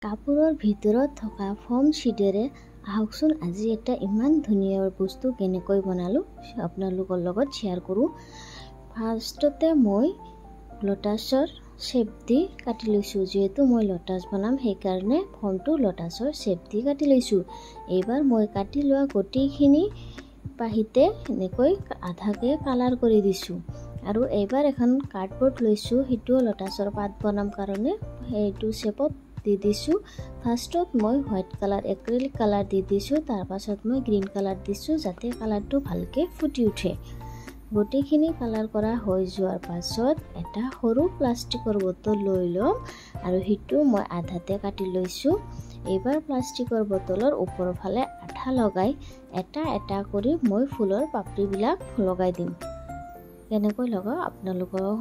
কাপোৰৰ ভিতৰত থকা ফৰ্ম শ্বিটেৰে আহকচোন আজি এটা ইমান ধুনীয়া বস্তু কেনেকৈ বনালো আপোনালোকৰ লগত শ্বেয়াৰ কৰোঁ। ফাৰ্ষ্টতে মই লটাছৰ শেপ দি কাটি লৈছোঁ। যেহেতু মই লটাছ বনাম সেইকাৰণে ফৰ্মটো লটাছৰ শেপ দি কাটি লৈছোঁ। এইবাৰ মই কাটি লোৱা গোটেইখিনি পাহিতে এনেকৈ আধাকে কালাৰ কৰি দিছোঁ। আৰু এইবাৰ এখন কাৰ্ডবৰ্ড লৈছোঁ, সেইটো লটাছৰ পাত বনাম কাৰণে সেইটো শেপত দি দিছোঁ। ফাৰ্ষ্টত মই হোৱাইট কালাৰ এক্ৰিলিক কালাৰ দি দিছোঁ, তাৰ পাছত মই গ্ৰীণ কালাৰ দিছোঁ যাতে কালাৰটো ভালকে ফুটি উঠে। গোটেইখিনি কালাৰ কৰা হৈ যোৱাৰ পাছত এটা সৰু প্লাষ্টিকৰ বটল লৈ ল'ম আৰু সেইটো মই আধাতে কাটি লৈছোঁ। এইবাৰ প্লাষ্টিকৰ বটলৰ ওপৰৰ ফালে আঠা লগাই এটা এটা কৰি মই ফুলৰ পাপৰিবিলাক লগাই দিম। কেনেকৈ লগাওঁ আপোনালোকেও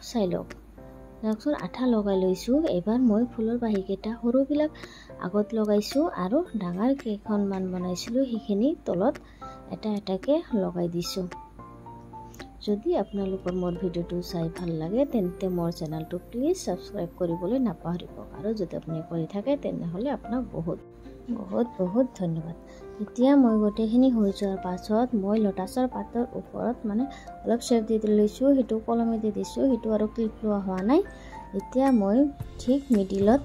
চাই লওক। দেখোন আঠা লগাই লৈছোঁ। এইবাৰ মই ফুলৰ বাহিকেইটা সৰুবিলাক আগত লগাইছোঁ আৰু ডাঙৰ কেইখনমান বনাইছিলোঁ সেইখিনি তলত এটা এটাকে লগাই দিছোঁ। যদি আপোনালোকৰ মোৰ ভিডিঅ'টো চাই ভাল লাগে তেন্তে মোৰ চেনেলটো প্লিজ ছাবস্ক্ৰাইব কৰিবলৈ নাপাহৰিব, আৰু যদি আপুনি কৰি থাকে তেনেহ'লে আপোনাক বহুত বহুত বহুত ধন্যবাদ। এতিয়া মই গোটেইখিনি হৈ যোৱাৰ পাছত মই লটাছৰ পাতৰ ওপৰত অলপ শ্বেপ দি লৈছোঁ, সেইটো কলমে দি দিছোঁ, সেইটো আৰু ক্লিপ লোৱা হোৱা নাই। এতিয়া মই ঠিক মিডিলত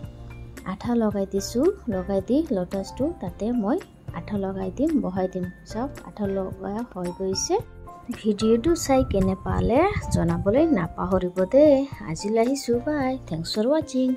আঠা লগাই দিছোঁ, লগাই দি লটাছটো তাতে মই আঠা লগাই দিম, বহাই দিম। চাওক আঠা লগা হৈ গৈছে। ভিডিঅ'টো চাই কেনে পালে জনাবলৈ নাপাহৰিব দেই। আজিলৈ আহিছোঁ, বাই, থেংকছ ফৰ ৱাচিং।